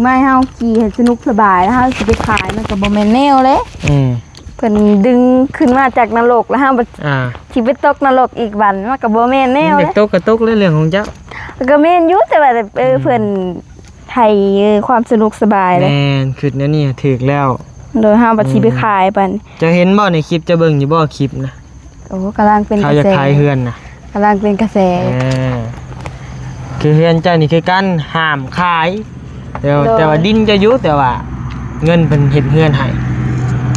ไม่เฮาขี่ให้สนุกสบายแล้วเฮาสิไปขายมันก็บ่แม่นแนวเลยเพิ่นดึงขึ้นมาจากนรกแล้วเฮาสิไปตกนรกอีกวันมันก็บ่แม่นแนวเลยตกก็ตกเรื่องของเจ้าก็แม่นอยู่แต่ว่าเพิ่นให้ความสนุกสบายเลยแม่นคือนั่นนี่ถูกแล้วโดยเฮาบ่สิไปขายปันจะเห็นบ่ในคลิปจะเบิ่งอยู่บ่คลิปนะโอ้กำลังเป็นกระแสเขาจะขายเฮือนน่ะกำลังเป็นกระแสคือเฮือนเจ้านี่คือการห้ามขายแต่ว่าดินจะอยู่แต่ว่าเงินเพิ่นเฮ็ดเฮือนให้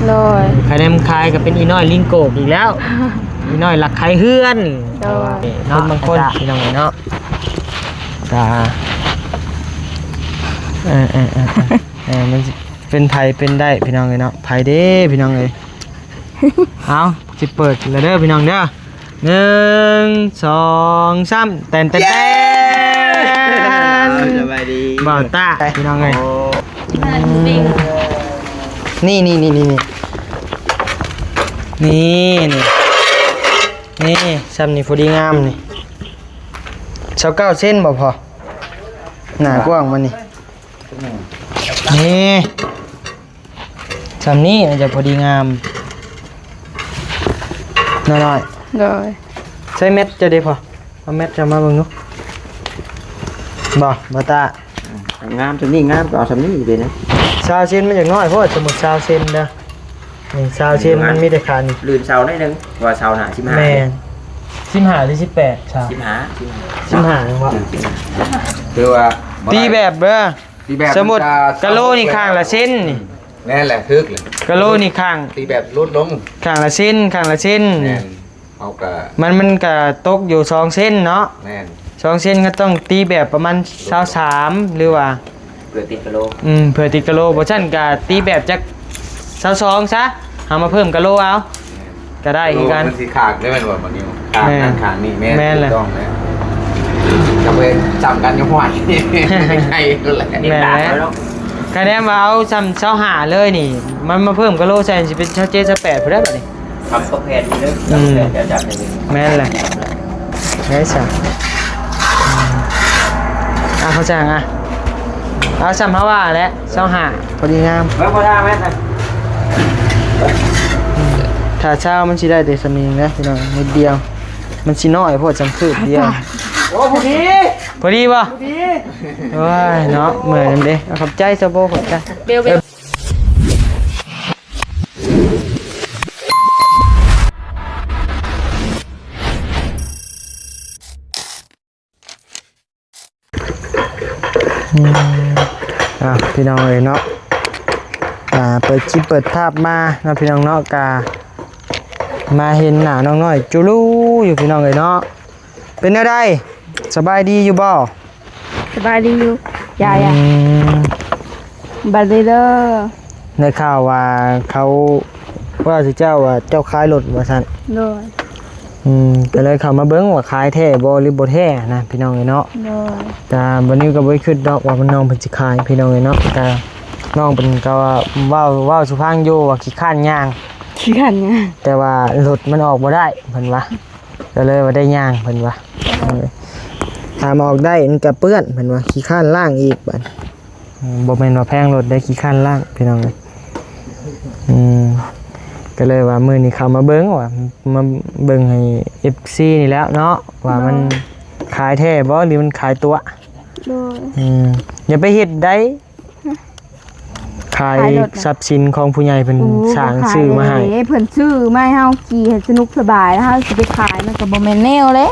โดยใครได้ขายก็เป็นอีน้อยลิงโกกอีกแล้วอีน้อยหลักขายเฮือนโดยเนาะบางคนพี่น้องเนาะตามันเป็นไผเป็นได้พี่น้องเลยเนาะไผเด้พี่น้องเลยเอาสิเปิดแล้วเด้อพี่น้องเด้อ1 2 3เต้นสบายดีบ่าวตาพี่น้องเลยนี่ซ้ำนี่พอดีงามนี่29เส้นบ่พอหนากว้างมันนี่ซ้ำนี้จะพอดีงามน้อยใช้เม็ดจะได้พอเอาเม็ดจะมาเบิ่งดูบ่ตางามซ้ำนี้งามก็เอาซ้ำนี้ไปนะ20เซนมันอย่างน้อยเพราะสมมุติ20เซนเด้อนี่20เซนมันมีแต่ขานี่ลื่นเสาได้นึงว่าเสาหน้า15แม่น15หรือ18ชา15ว่าคือว่าตีแบบเด้อสมมุติกะโลนี่ข้างละเส้นนี่นั่นแหละทึกเลยกะโลนี่ข้างตีแบบลดลงข้างละเส้นนี่เอาก็มันก็ตกอยู่2เส้นเนาะแม่น2เส้นก็ต้องตีแบบประมาณ23หรือว่าเพื่อติดกะโลเพื่อติดกะโลบ่ซั่นก็ตีแบบจัก22ซะเอามาเพิ่มกะโลเอาก็ได้คือกันมันสิขาดได้แม่นบ่มันนี่ข้างนี่แม่นต้องแม่จะไปจำกันอยู่ห้วยใช่นั่นแหละแม่นแล้วคะแนนว่าเอาซ้ำ25เลยนี่มันมาเพิ่มกะโลใส่สิเป็น27 28พุ่นได้บัดนี้ทำตกแผ่นนี่เด้อแผ่นจะจับให้ดีแม่นแหละได้ซะเขาจ้างเอาซ้ำเฮาว่าแล้ว25พอดีงามบ่ได้แม่นถ้าเช้ามันสิได้แต่สำนึงนะพี่น้องนิดเดียวมันสิน้อยเพราะจำคืบเดียวโอ้พอดีป่ะพอดีว้ายเนาะเหมือนเด้ขอบใจซะโบขอบใจเบลพี่น้องเลยเนาะเปิดคลิปเปิดภาพมาเนาะพี่น้องเนาะมาเห็นหน้าน้องน้อยจูรูอยู่พี่น้องเลยเนาะเป็นอะไรสบายดีอยู่บ่สบายดีอยู่ยายบัดเด้อในข่าวว่าเขาว่าสิเจ้าว่าเจ้าขายรถว่าซั่นโดยก็เลยเข้ามาเบิ่งว่าขายแท้บ่หรือบ่แท้นะพี่น้องเลยเนาะโดยแต่วันนี้ก็บ่คิดดอกว่ามันน้องเพิ่นสิขายพี่น้องเลยเนาะแต่น้องเพิ่นก็ว่าสุพังอยู่ว่าขี้ข้านย่างแต่ว่ารถมันออกบ่ได้เพิ่นว่าก็เลยว่าได้ย่างเพิ่นว่าถ้าออกได้มันก็เปื้อนเพิ่นว่าขี้ข้านล่างอีกบัดบ่แม่นว่าแพงรถได้ขี้ข้านล่างพี่น้องเลยก็เลยว่ามื้อนี้เข้ามาเบิ่งว่ามาเบิ่งให้ FC นี่แล้วเนาะว่ามันขายแท้บ่หรือมันขายตัวอย่าไปเฮ็ดได้ขายทรัพย์สินของผู้ใหญ่เพิ่นสร้างชื่อมาให้เพิ่นชื่อมาให้เฮาขี่ให้สนุกสบายแล้วเฮาสิไปขายมันก็บ่แม่นแนวเลย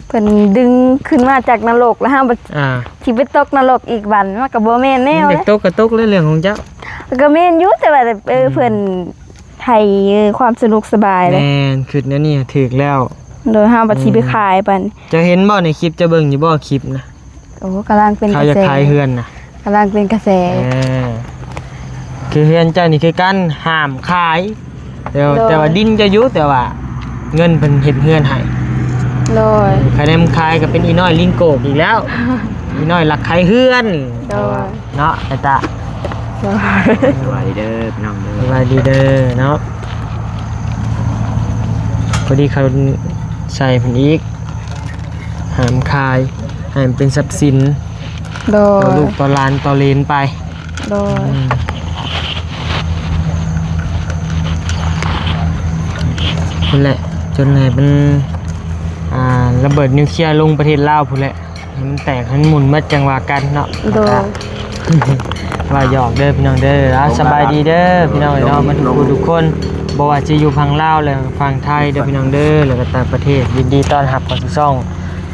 เพิ่นดึงขึ้นมาจากนรกแล้วเฮาสิไปตกนรกอีกวันมันก็บ่แม่นแนวเลยตกก็ตกเรื่องของเจ้าก็แม่นอยู่แต่ว่าเพิ่นให้ความสนุกสบายเลยแม่นคือนั่นนี่ถูกแล้วโดยเฮาบ่สิไปขายปันจะเห็นบ่ในคลิปจะเบิ่งอยู่บ่คลิปนะโอ้กำลังเป็นกระแสเขาจะขายเฮือนน่ะกำลังเป็นกระแสคือเฮือนเจ้านี่คือการห้ามขายแต่ว่าดินจะอยู่แต่ว่าเงินเพิ่นเฮ็ดเฮือนให้โดยใครได้ขายก็เป็นอีน้อยลิงโกกอีกแล้วอีน้อยหลักขายเฮือนเนาะไอ้ตาสวัสดีเด้อพี่น้องเด้อสวัสดีเด้อเนาะพอดีเขาใส่เพิ่นอีกห้ามขายห้ามเป็นทรัพย์สิน โด ตัวย ลูกตัวหลานตัวเลนไป โดย พุ่นแหละจนไหนเป็นระเบิดนิวเคลียร์ลงประเทศลาวพุ่นแหละให้มันแตกให้มันหมุนมาจังหวะกันเนาะ โดย ว่าหยอกเด้อพี่น้องเด้อแล้วสบายดีเด้อพี่น้องเนาะมาทุกคนบ่ว่าจะอยู่ฝั่งลาวแล้วฝั่งไทยเด้อพี่น้องเด้อแล้วก็ต่างประเทศยินดีต้อนรับเข้าสู่ช่อง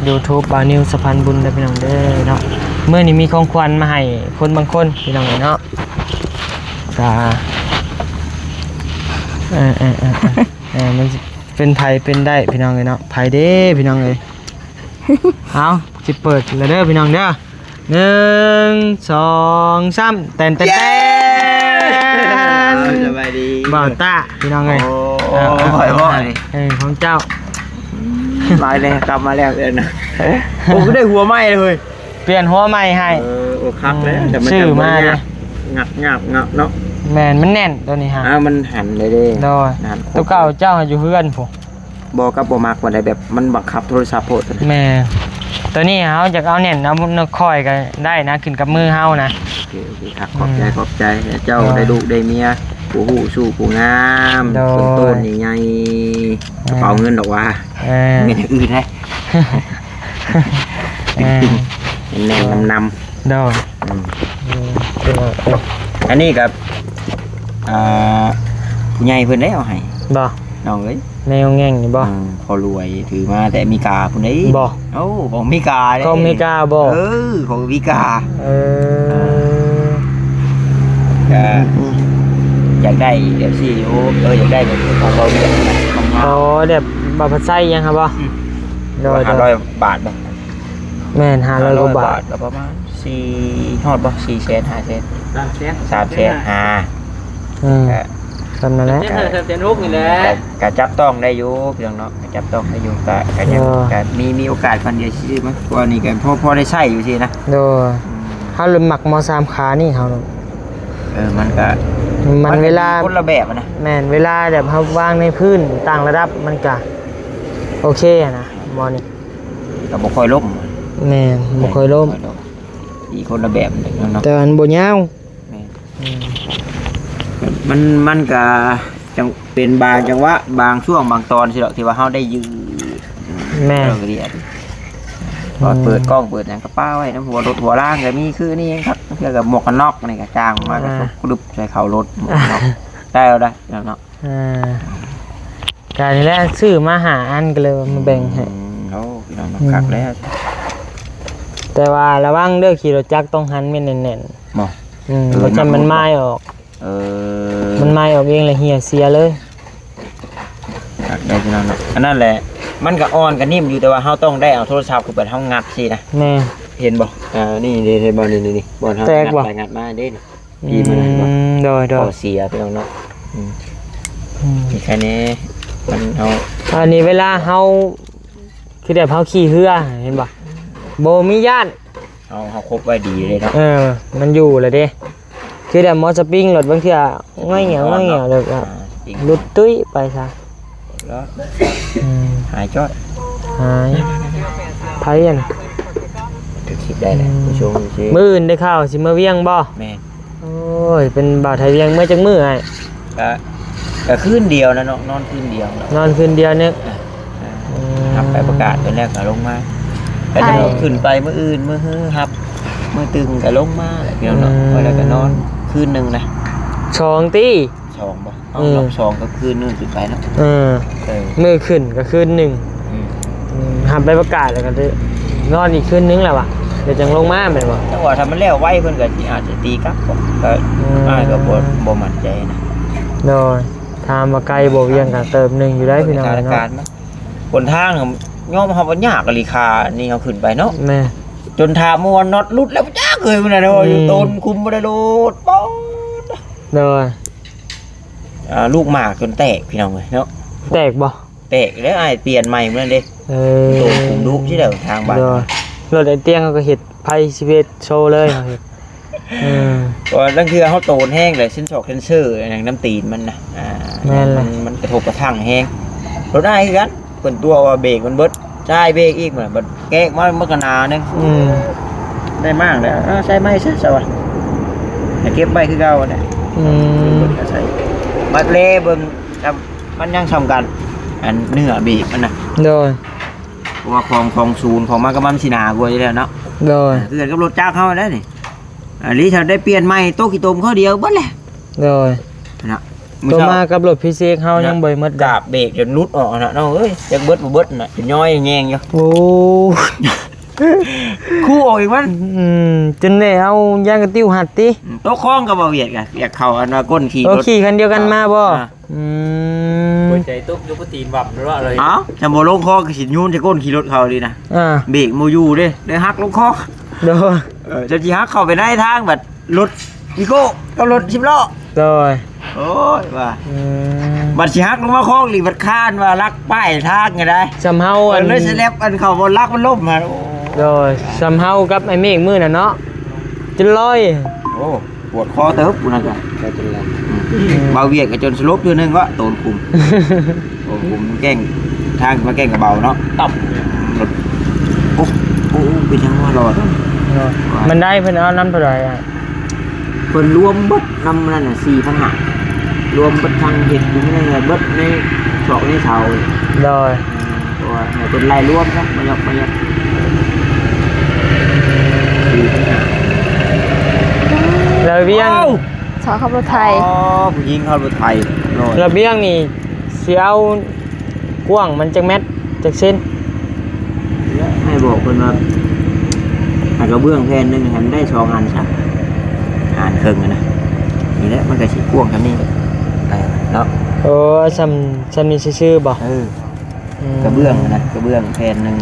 YouTube บาวนิวสะพานบุญเด้อพี่น้องเด้อเนาะเมื่อนี้มีของขวัญมาให้คนบางคนพี่น้องเนาะก็มันเป็นไผเป็นได้พี่น้องเนาะไผเด้พี่น้องเอ้ย เอาสิเปิดแล้วเด้อพี่น้องเด้อ1 2 3เต้นเต้นสบายดี บ่าวตาพี่น้องเอ้ย โอ้ยพ่อนี่ ของเจ้า ลายเลยกลับมาแล้วเด้อนะผมก็ได้หัวไหม้เลย เปลี่ยนหัวใหม่ให้ โอ้คักเลยแต่มัน ชื่อมาเลย งับเนาะ แมนมันแน่นตัวนี้ฮะ มันหันเลยเด้ โดยตัวเก่าเจ้าอยู่เพื่อนผม บอกกับบ่มักว่าได้แบบมันบังคับโทรศัพท์โพด แม่ตัวนี้เฮาจะเอาแน่นเอาคอยก็ได้นะขึ้นกับมือเฮานะ โอเคครับขอบใจเจ้าได้ลูกได้เมียผู้หูสู้ผู้งามต้นใหญ่ๆกระเป๋าเงินดอกว่าเงินอย่างอื่นได้แน่นำ โดย อันนี้กับผู้ใหญ่เพิ่นได้เอาให้ บ่ น้องเอ้ย แมวแง่งนี่บ่ พอรวยถือมาแต่มีกาพุ่นนี้ บ่ โอ้ของมีกาเด้ ก็มีกาบ่ ของมีกาอยากได้เดี๋ยวสิโอ้อยากได้แบบของเราเนี่ย อ๋อแบบบ่ผัดไส้ยังครับบ่โดย500 บาทบ่ แม่น500กว่าบาท แล้วประมาณ4ฮอดบ่4แสน5แสน3แสนทำนั่นแหละกะจับต้องได้อยู่พี่น้องเนาะกะจับต้องได้อยู่กะมีโอกาสคนเดียวสิมั้งตัวนี้ก็พอได้ใช้อยู่สินะโดยเฮาเลยมักม3ขานี่เฮามันเวลาคนละแบบนะแม่นเวลาแบบเฮาวางในพื้นต่างระดับมันก็โอเคนะมอนี่ก็บ่ค่อยล้มแม่นบ่ค่อยล้มอีกคนละแบบนึงเนาะแต่มันบ่ยาวมันก็จังเป็นบางจังหวะบางช่วงบางตอนสิดอกที่ว่าเฮาได้ยืนแม่เรียนพอเปิดกล้องเปิดหยังก็ป้าไว้น้ำหัวรถหัวล่างก็มีคือนี่เองครับเกี่ยวกับหมวกกันน็อกนี่ก็จ้างมาก็กรึบใส่เขารถหมวกกันน็อกได้เอาได้แล้วเนาะการนี้แหละซื้อมาหาอันก็เลยมาแบ่งให้เขาพี่น้องคักแล้วแต่ว่าระวังเด้อขี่รถจักรต้องหันไม่แน่นๆบ่เพราะฉะนั้นมันไม้ออกมันไม้ออกเองเลยเหี่ยเสียเลยได้พี่น้องอันนั้นแหละมันก็อ่อนก็นิ่มอยู่แต่ว่าเฮาต้องได้เอาโทรศัพท์ขึ้นไปเฮางัดสินะแม่เห็นบ่นี่เห็นบ่นี่บ่เฮางัดมาเด้พี่มันบ่โดยเสียพี่น้องเนาะแค่นี้มันเอาอันนี้เวลาเฮาคือแบบเฮาขี่เรือเห็นบ่บ่มีญาติเฮาครบไว้ดีเลยเนาะมันอยู่เลยเด้คือแบบมอสปริงรถบางเทื่อง่ายเหงียวเลยลุดตุ้ยไปซะแล้วหายจอดหายไผอ่ะนะถึงคิดได้แหละผู้ชมสิมื้ออื่นได้ข่าวสิมาเวียงบ่แม่โอ้ยเป็นบ่าวไทยเวียงเมื่อจักมื้อไอ้ก็คืนเดียวนะนอนคืนเดียวน อนคืนเดียวนึกครับไปประกาศตัวแรกก็ลงมาก็จะขึ้นไปมื้ออื่นมื้อครับมื้อตึงก็ลงมาพี่น้องเนาะแล้วก็นอนคืนนึงนะ2ตี้2บ่2ก็คืนนึงขึ้นไปเนาะมื้อขึ้นก็คืนนึงหับไปประกาศแล้วก็นอนอีกคืนนึงแล้วว่ะเดี๋ยวจังลงมาแม่นบ่จังว่าถ้ามันแล้วไวเพิ่นก็สิอาจจะตีกลับก็ก็บ่มั่นใจนะโดยถามว่าไกลบ่เวียงก็เติมนึงอยู่ได้พี่น้องเนาะคนทางยอมรับว่ายากกะลีคานี่เฮาขึ้นไปเนาะแม่จนถามว่าน็อตหลุดแล้วจ้าเคยมันน่ะอยู่ต้นคุมบ่ได้หลุดป๊อดโดยลูกหมากจนแตกพี่น้องเอ้ยเนาะแตกบ่แตกแล้วอ้ายเปลี่ยนใหม่มื้อนั้นเด้ต้นคุมดุที่เด้อทางบ้านรถไอ้เตียงก็เฮ็ดไผชีวิตโชว์เลยเฮาเฮ็ดก็บางเทื่อเฮาโตนแห้งเลยเส้นศอกเส้นเชื่ออย่างน้ำตีนมันน่ะมันกระทบกระทั่งแห้งรถได้คือกันเพิ่นตัวว่าเบรกมันเบิดใช่เบรกอีกเหมือนบัดแก๊กมันก็นานึง ได้มากเลยใช้ไม้ซะวะเก็บไว้คือเก่าเนี่ยใส่บัดเล่เบิ่งมันยังสำคัญอันเนื้อบีบมันนะโดยว่าของศูนย์ของมันก็มันสิหนากว่าอยู่แล้วเนาะโดยคือกันกับรถจักรเข้าได้นี่อันนี้ถ้าได้เปลี่ยนใหม่โต๊ะกี่ตมเขาเดียวเบิดแหละโดยนะตัวมากับรถพิเศษเฮายังบ่หมดกาบเบรกจนรุดออกนะเนาะเอ้ยจักเบิดบ่เบิดน่ะจนย่อยแยงอยู่โอ้คู่ออกอีกมันจนได้เอาย่างกระติ้วหัดติโต๊ะคล้องกับบ่เวียดกันอยากเข้าอันว่าก้นขี่รถขี่คันเดียวกันมาบ่หัวใจตุ๊กยุบตีนบับหรือว่าอะไรอ้าวจะบ่ลงคอก็สิยูนจะก้นขี่รถเขาดีนะเบรกบ่อยู่เด้เลยหักลงคอโดยจะสิฮักเข้าไปในทางแบบรถอีโก้กับรถ10ล้อโดยโอ้ยว่าบัดสิฮักลงมาคลองหลีบัดค้านว่าลักป้ายทางไงได้สำเฮาอันเลยสิแลบอันเข้าบ่ลักมันล่มมาโดยสำเฮากับไอ้เมฆมื้อน่ะเนาะจนลอยโอ้ปวดคอเติบกูนั่นก็จนแล้วเบาเวียดก็จนสลบอยู่นึงก็โตนคุมแกล้งทางมาแกล้งกับเบาเนาะตับโอ้เป็นจังว่ารอดมันได้เพิ่นเอานำเท่าไหร่อ่ะเพิ่นรวมเบิดนำนั่นน่ะ 4,500รวมเบิดทางเฮ็ดอยู่ในเบิดในศอกในเสาโดยตัวเป็นรายรวมซะบ่ยกระเบียงชาวขับรถไทยผู้หญิงขับรถไทยระเบียงนี่สิเอากว้างมันจักเม็ดจักเส้นให้บอกเพิ่นว่ากระเบื้องแผ่นนึงให้มันได้2อันซะอ่านครึ่งนะนี่แหละมันก็สิกว้างคั่นนี้เนาะโอ้ซ้ำนี่ซื่อๆบ่กระเบื้องนะกระเบื้องแผ่นนึง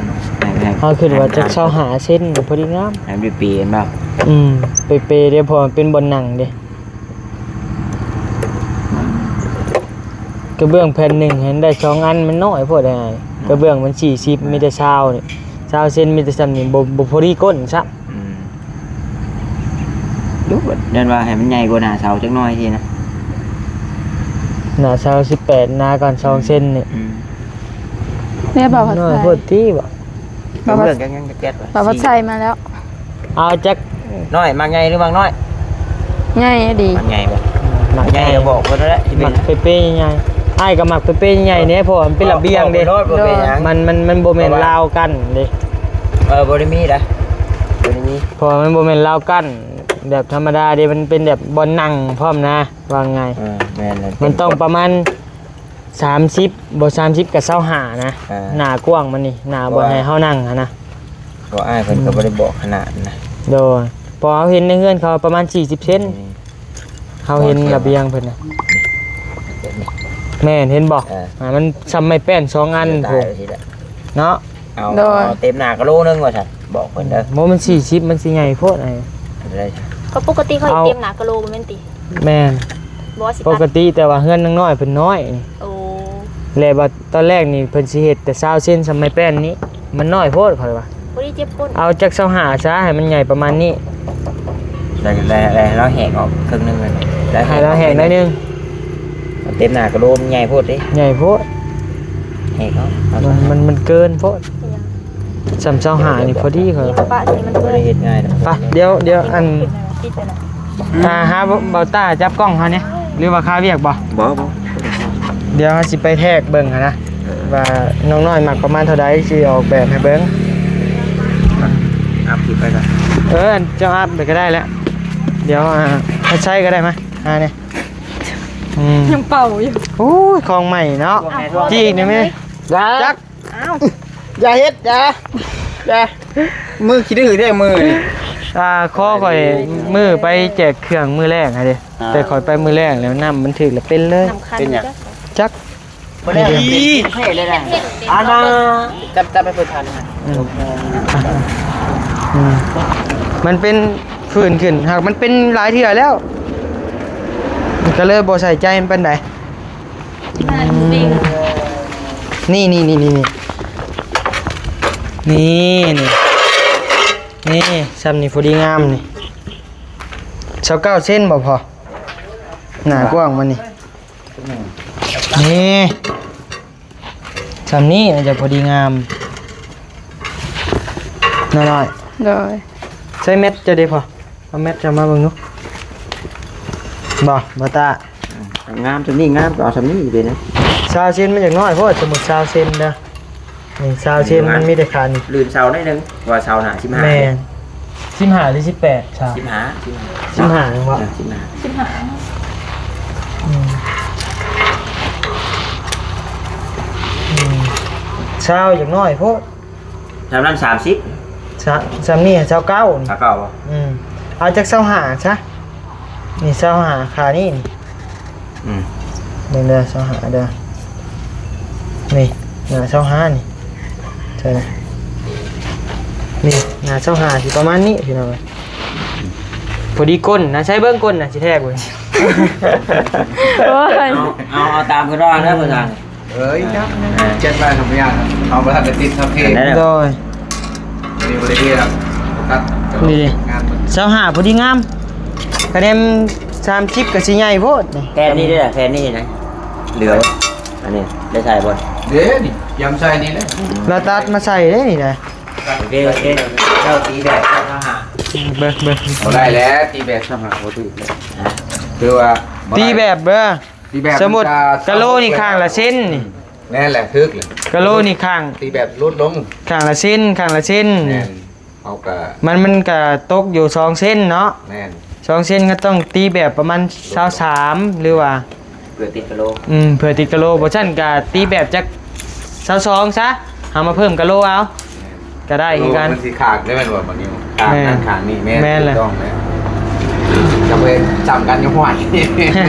เฮาคิดว่าจัก25เส้นพอดีงามให้มันเปลี่ยนบ่เปเด้พอมันเป็นบนหนังเด้กระเบื้องแผ่นหนึ่งเห็นได้2อันมันน้อยโพดได้กระเบื้องมัน40มีแต่20นี่20เซนมีแต่ซ้ำนี่บ่พอดีก้นซะดูเดินว่าให้มันใหญ่กว่าหน้าเสาจักหน่อยทีนะหน้าเสา18หน้าก่อน2เซนนี่แม่บ่าวน้อยโพดติบ่กระเบื้องยังแก๊สบ่าวใส่มาแล้วเอาจักน้อยมากใหญ่หรือบางน้อยใหญ่ดีมากใหญ่บ่มากใหญ่ก็บอกเพิ่นแล้วมักเป๊ะๆใหญ่อ้ายก็มักเป๊ะๆใหญ่เนี่ยเพราะมันเป็นระเบียงเด้มันบ่แม่นราวกั้นเด้บ่ได้มีนะบ่ได้มีเพราะมันบ่แม่นราวกั้นแบบธรรมดาเด้มันเป็นแบบบ่นั่งพร้อมนะว่าไงแม่นมันต้องประมาณ30บ่30กับ25นะหน้ากว้างมันนี่หน้าบ่ให้เฮานั่งนะก็อ้ายเพิ่นก็บ่ได้บอกขนาดนะโดยพอเฮาเห็นในเฮือนเขาประมาณ40เซนเฮาเห็นระเบียงเพิ่นน่ะแม่เห็นบอกมันซ้ำไม่แป้น2อันพุ่นเนาะเอาเต็มหน้าก็โลนึงว่าซั่นบอกเพิ่นเด้อบ่มัน40มันสิใหญ่โพดไอ้ก็ปกติเขาเต็มหน้าก็โลบ่แม่นติแม่นปกติแต่ว่าเฮือนน้อยเพิ่นน้อยโอ้แล้วว่าตอนแรกนี่เพิ่นสิเฮ็ดแต่20เซนซ้ำไม่แป้นนี้มันน้อยโพดค่อยว่าบ่ได้เจ็บก้นเอาจัก25ซะให้มันใหญ่ประมาณนี้แล้วแหกออกครึ่งนึงเลยแล้วให้เราแหกหน่อยนึงเต็มหน้ากระโดมใหญ่โพดดิใหญ่โพดแหกเนาะมันเกินโพด25นี่พอดีค่อยบ่ได้เฮ็ดง่ายนะไปเดี๋ยวอันหาเบาต้าจับกล้องเฮานี่หรือว่าคาเวียกบ่เดี๋ยวสิไปแทกเบิ่งนะว่าน้องน้อยมักประมาณเท่าใดสิออกแบบให้เบิ่งอัพคลิปไปก่อนเจ้าอัพไปก็ได้แล้วเดี๋ยวให้ใช้ก็ได้มั้ยเนี่ยยังเป่าอยู่โอ้ยของใหม่เนาะจีกนี่มั้ยจักอย่าเฮ็ดอย่ามือขี้ดื้อได้มือข้อข่อยมือไปแจกเครื่องมือแรกฮะดิแต่ข่อยไปมือแรกแล้วน้ำมันถึกแล้วเป็นเลยเป็นหยังจักบ่ได้เท่เลยนะนะจับไปเปิดทานมันเป็นฝืนขึ้นหากมันเป็นหลายเทื่อแล้วมันก็เลยบ่ใส่ใจมันเป็นไดนี่ซ้ำนี่พอดีงามนี่29เซนบ่พอหนากว้างมันนี่ซ้ำนี้มันจะพอดีงามน้อยเลย ใส่เม็ดจะได้พอเอาเม็ดจะมาเบิ่งดูบ่ตาง ามตัวนี้งามก็เอาทำนี้เลยนะ ชาวเซนมันอย่างน้อยเพราะสมุดชาวเซนเด้อนี่ชาวเซนมันมีแต่ขานี่ ลื่นเสาได้นึงว่าเสาหนา15 แม่น15หรือ18ชาว15จังหวะ ชาวอย่างน้อยเพราะ ทำนั้น30 ชาวนี่ชาวเก้านี่ ถ้าเก่าบ่ เอาจากชาวหาซะนี่ชาวหาขานี่นี่เด้อชาวหาเด้อนี่หน้าชาวหานี่ใช่ไหมนี่หน้าชาวหาสิประมาณนี้พี่น้องพอดีก้นนะใช้เบิ้งก้นนะสิแทกเลย โอ้ย เอาตามกันว่านะเพื่อน ครับเจ็ดใบทำยากเอาไปทำเป็นติดทับเท โดย นี่บริเวณครับครับ นี่ งาน ชาวหาพอดีงามคะแนน30กับสิใหญ่โพดนี่ แค่นี้ได้แค่นี้นะเหลืออันนี้ได้ใส่บน เดี๋ยวนี่ยำใส่นี่เลย เราตัดมาใส่ได้นี่นะ โอเคเจ้าตีแบบเจ้าทหาร เบิ่ง เอาได้แล้วตีแบบสมัครโอ้ตีเลยคือว่า ตีแบบเบ้อ ตีแบบ สมุดกะโลนี่ข้างละเส้นนี่ นั่นแหละทึกเลย กะโลนี่ข้าง ตีแบบลดลง ข้างละเส้นข้างละเส้น แน่นเอากะ มันก็ตกอยู่2เส้นเนาะ แน่น 2เส้นก็ต้องตีแบบประมาณ23หรือว่า เปลือกติดกะโหลก เผื่อติดกะโลบ่ซั่นก็ตีแบบจัก22ซะเอามาเพิ่มกะโลเอาก็ได้คือกัน มันสีขาดได้ไหมวะมันนี่ขาดนั่นขาดนี่แม่ต้องเลยจะไปจำกันยังไหว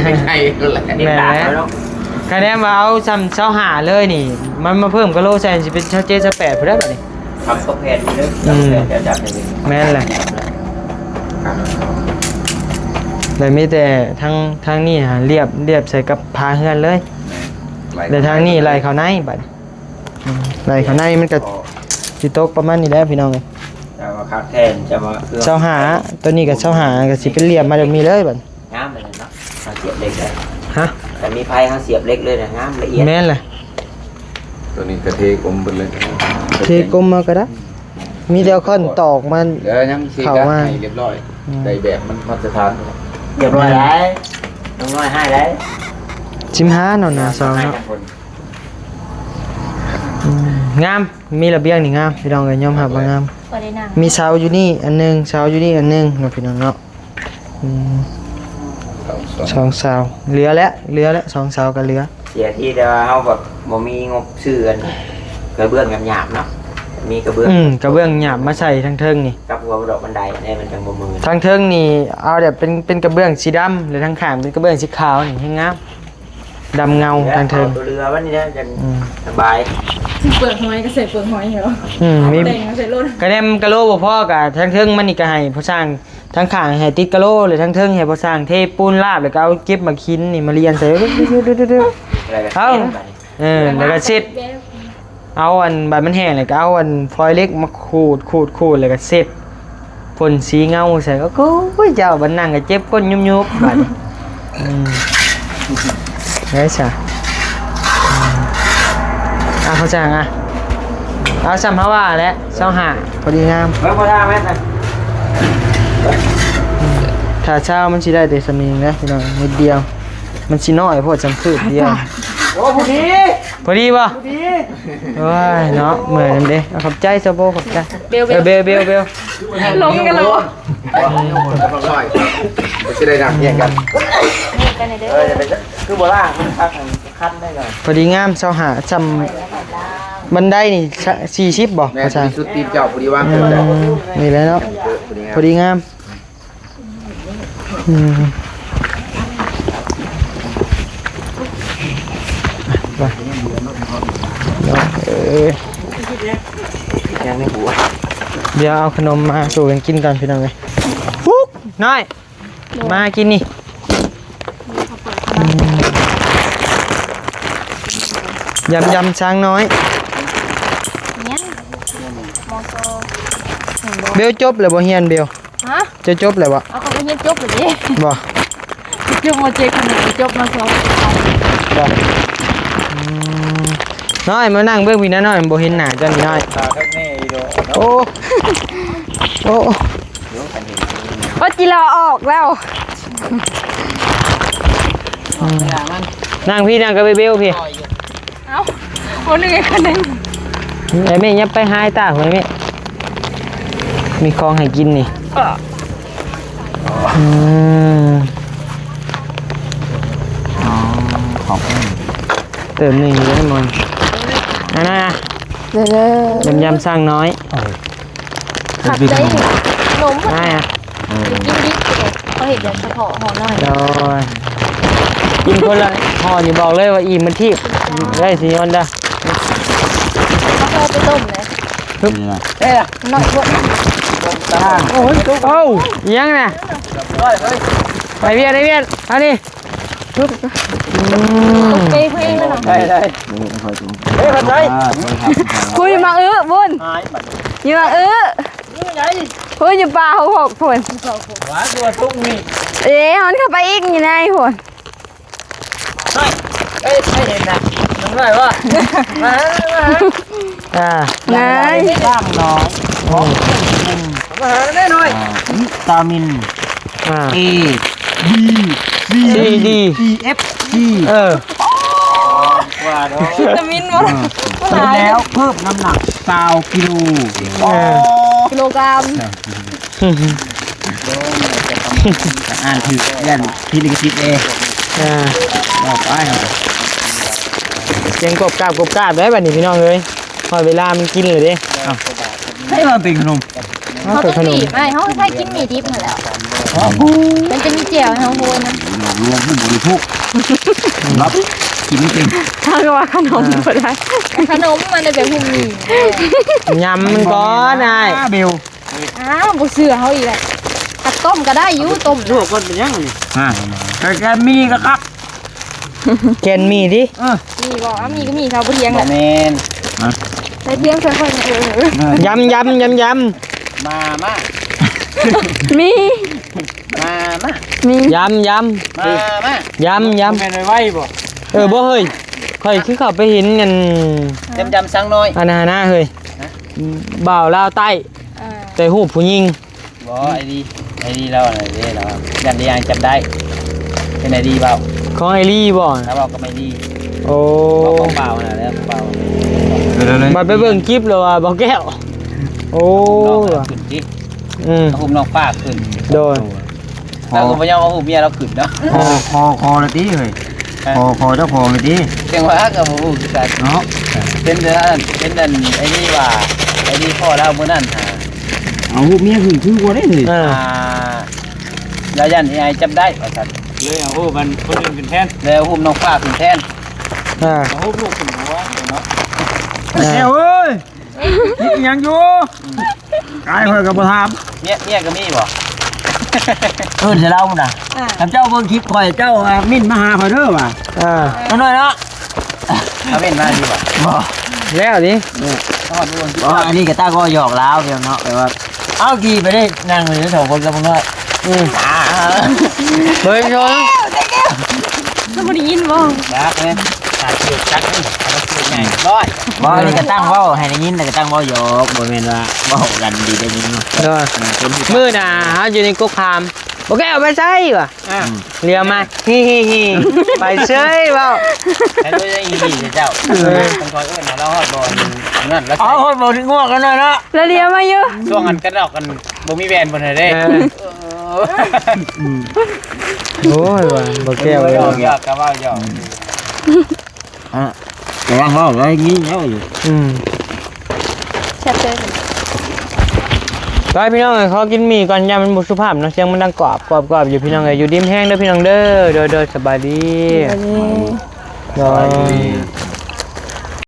ไม่ใช่ก็แหละ ติดตาแล้ว คะแนนว่าเอาซ้ำ25เลยนี่ มันมาเพิ่มกะโลใส่สิเป็น7 8พุ่นเด้อบัดนี้ ทำตกแผ่นเลยตกแผ่นจะจับให้ดี แม่นแหละเลยมีแต่ทางนี้ฮะเรียบใส่กับพาเฮือนเลยแต่ทางนี้ไล่เข้าในบัดไล่เข้าในมันก็สิตกประมาณนี้แหละพี่น้องเอ้ย จะมาคัดแทนจะมาเครื่อง เช้าหาตัวนี้กับเช้าหาก็สิเป็นเหลี่ยมมาแบบนี้เลยบัด งามเลยเนาะเสียบเล็กเลย ฮะ แต่มีไพ่เขาเสียบเล็กเลยนะงามละเอียด แม่นแหละ ตัวนี้กระเทกลมไปเลย เทกลมมาก็ได้มีแต่คนตอกมัน เดี๋ยวยังชีกันให้เรียบร้อยในแบบมันมาตรฐาน เรียบร้อยแล้วน้องน้อยให้แล้ว 15เนาะนะซองเนาะงามมีระเบียงนี่งามพี่น้องเอ้ยยอมรับว่างาม บ่ได้นั่ง มีเสาอยู่นี่อันหนึงเสาอยู่นี่อันหนึงเนาะพี่น้องเนาะสองเสาเหลือแล้วสองเสาก็เหลือ เสียที่เดียวเขาแบบบ่มีงบซื้อกันกระเบื้องหยาบๆเนาะมีกระเบื้อง กระเบื้องหยาบมาใส่ทั้งเทิงนี่ กับหัวดอกบันไดเนี่ยมันจังบ่มือ ทั้งเทิงนี่เอาแบบเป็นกระเบื้องสีดำหรือทั้งข้างเป็นกระเบื้องสีขาวนี่ให้งามดำเงาทั้งเทิง ตัวเรือวันนี้นะจังสบาย เปลือกหอยก็ใส่เปลือกหอยเหรอ มี แดงก็ใส่รุ่น กระเด็มกะโลบ่พอกับทั้งเทิงมันนี่ก็ให้ผู้สร้างทั้งข้างให้ติดกะโลหรือทั้งเทิงให้ผู้สร้างเทปูนราบแล้วก็เอาเก็บมาคินนี่มาเรียนใส่อะไรกันแล้วก็เสร็จเอาอันใบมันแห้งเลยก็เอาอันฟอยล์เล็กมาขูดแล้วก็เสร็จพ่นสีเงาใส่ก็โอ้ยเจ้าบันนั่งก็เจ็บก้นยุบๆบัดได้จ้ะเขาจ้างเอาซ้ำเขาว่าแล้วเจ้าหาพอดีงาม เฮ้ยพอท่าไหมท่าน ถ้าเช้ามันสิได้แต่สมิงนะพี่น้องนิดเดียวมันสิน้อยเพราะจำคืบเดียว โอ้พอดี พอดีป่ะโอ้ยเนาะเหมือนเด้ขอบใจซะโบขอบใจเบล ลงกันแล้ว ช่วยจะได้ดักแยกกัน จะเป็นคือโบราณคัดได้เลย พอดีงามเจ้าหาจำบันไดนี่40บ่ แม่ อาจารย์ ชุดตีนเจ้าพอดีว่างเกิดแล้ว นี่แหล้วเนาะพอดีงามไปยังไม่หัว เดี๋ยวเอาขนมมาสู่กันกินก่อนพี่น้องเลยฟุกน้อยมากินนี่ยำช้างน้อย เนี่ยมอโซ เบลจบเลยบ่เฮียนเบล ฮะ จะจบเลยบ่ เอาเขาไปเฮ็ดจบเลยดิ บ่ จบมาเจอคนหนึ่งจบมาสอง บ่น้อยมานั่งเบิ่งพี่น้อยบ่เห็นหน้าจังน้อย ตาทั้งแม่อีโด โอ้โอ้ เดี๋ยวใคร ว่าจิรอออกแล้ว นั่งพี่นั่งกับเบลพี่ เอ้าคนหนึ่งคนหนึ่ง ไอ้แม่ยับไปหายตาไว้แม่มีของให้กินนี่ขอบ เติมหนึ่งเลยมันนะ เด้อย ำสร้างน้อย ขัดได้นม ได้อะ กินดิเขาเห็นแบบเฉพาะห่อหน่อย โดยกินคนละห่อนี่บอกเลยว่าอิ่มมันทิพย์ได้สิยอนด้ะ เขาเอาไปต้มเลย เอ๊ะ หน่อยพวก โอ้ยังน่ะไปเวียนเอาดิ ไปเพลงแล้วเนาะ ได้เฮ้ยใช่ คุยมาบุญอยู่มาคุยอยู่ป่าหกผล หวานตัวตุ้งนี่ มันเข้าไปอีกอยู่ในผล ไม่เห็นนะมันไรวะมาไง บ้างน้อง มาหาได้หน่อย วิตามิน A B C D E F G ว่าเนาะ วิตามินหมด แล้วเพิ่มน้ำหนัก9กิโล กิโลกรัม อ่านถือยันที่ลิขิตเองบอกไป เสียงกบกาบได้แบบนี้พี่น้องเลยพอเวลามันกินเลยดิ ให้มันเป็นขนม เขาต้องหนีไม่เขาใช้กินหมี่ดิบมาแล้วมันจะมีเจียวให้เขาโวยนะ รวมผู้บริโภครับกินไม่เป็น ถ้าว่าขนมก็ได้ขนมมันจะเป็นหุ่มหมี่ ยำมันก้อนนาย เบล บุเสือเขาอีกแหละตัดต้มก็ได้ยูต้ม ลูกคนเป็นยังนี่แกมีก็ครับ แกนมีดิ มีบอกมีก็มีเขาเพียงแหละ แมน ใช้เพียงค่อยๆ ยำ มา มี ยำ แมนไว้บ่ บ่เฮ้ยค่อยคือเข้าไปเห็นกัน จำสังน้อย อันน่ะเฮ้ยบ่าวลาวใต้แต่หูผู้หญิง บ่ไอ้ดีเราอะไรเด้เรายันดียังจำได้เป็นไอ้ดีเปล่า ของไอรี่บ่ ถ้าบอกก็ไม่ดี โอ้ บอกเปล่านะแล้วเปล่า บัดไปเบิ่งคลิปแล้วว่าบ่แก้วโอ้ ขึ้นดิ หุ่ม น้องป้าขึ้น โดน แล้วก็พยายามเอาหุ่มเมียเราขึ้นเนาะคอละตีเลยคอเจ้าคอละตีเพียงว่ากับหุ่มกันเนาะเป็นเดือนไอ้นี่ว่าไอ้นี่พ่อเราเมื่อนั้นเอาหุ่มเมียขึ้นคือว่าได้เลยแล้วยันไอ้จำได้ว่าสัตว์เลยเอาหุ่มมันคนอื่นเป็นแทนแล้วหุ่มน้องป้าขึ้นแทนเอาหุ่มลูกขึ้นหัวเนาะเอ้ยนี่ยังอยู่กายเพื่อนกับประธานเมียก็มีบ่จะเล่าน่ะทำเจ้าเบิ่งคลิปคอยเจ้ามิ้นมาหาคอยเด้อว่ะน้อยเนาะเอามิ้นมาดีบ่บ่ แล้วดิ อันนี้ก็ตาก็หยอกล้าวเพียงเนาะแต่ว่าเอากี่ไปได้นั่งเลย2คนกับมึงน้อยเฮ้ยชน จะไม่ได้ยินบ่ จักเนี่ยจักนี่เอาไปใหญ่ร้อยบ่นี่ก็ตั้งเว้าให้ได้ยินแล้วก็ตั้งเว้าหยอกบ่แม่นว่าเว้ากันดีได้ยินเนาะ โดนมื้อน่ะเฮาอยู่ในกกคามบ่แก้วไปใส่ว่ะเลี้ยวมาฮิไปเฉยเว้า ให้ด้วยได้อีเจ้ามันคอยเอิ้นเราฮอดบ่นั่นแล้วฮอดบ่ถึงงวกกันหน่อยเนาะ แล้วเลี้ยวมาอยู่ ช่วงกันกระดอกกันบ่มีแบนบ่ได้เด้ โอ้ยว่ะบ่แก้วเลย หยอกก็ว่าหยอกแต่ว่าเว้าได้งี้แล้วอยู่ แช่เต้น ไปพี่น้องขอกินหมี่ก่อนยามมันบ่สุภาพเนาะเสียงมันดังกรอบอยู่พี่น้องอยู่ดิมแห้งเด้อพี่น้องเด้อโดยสบายดี อันนี้ โดย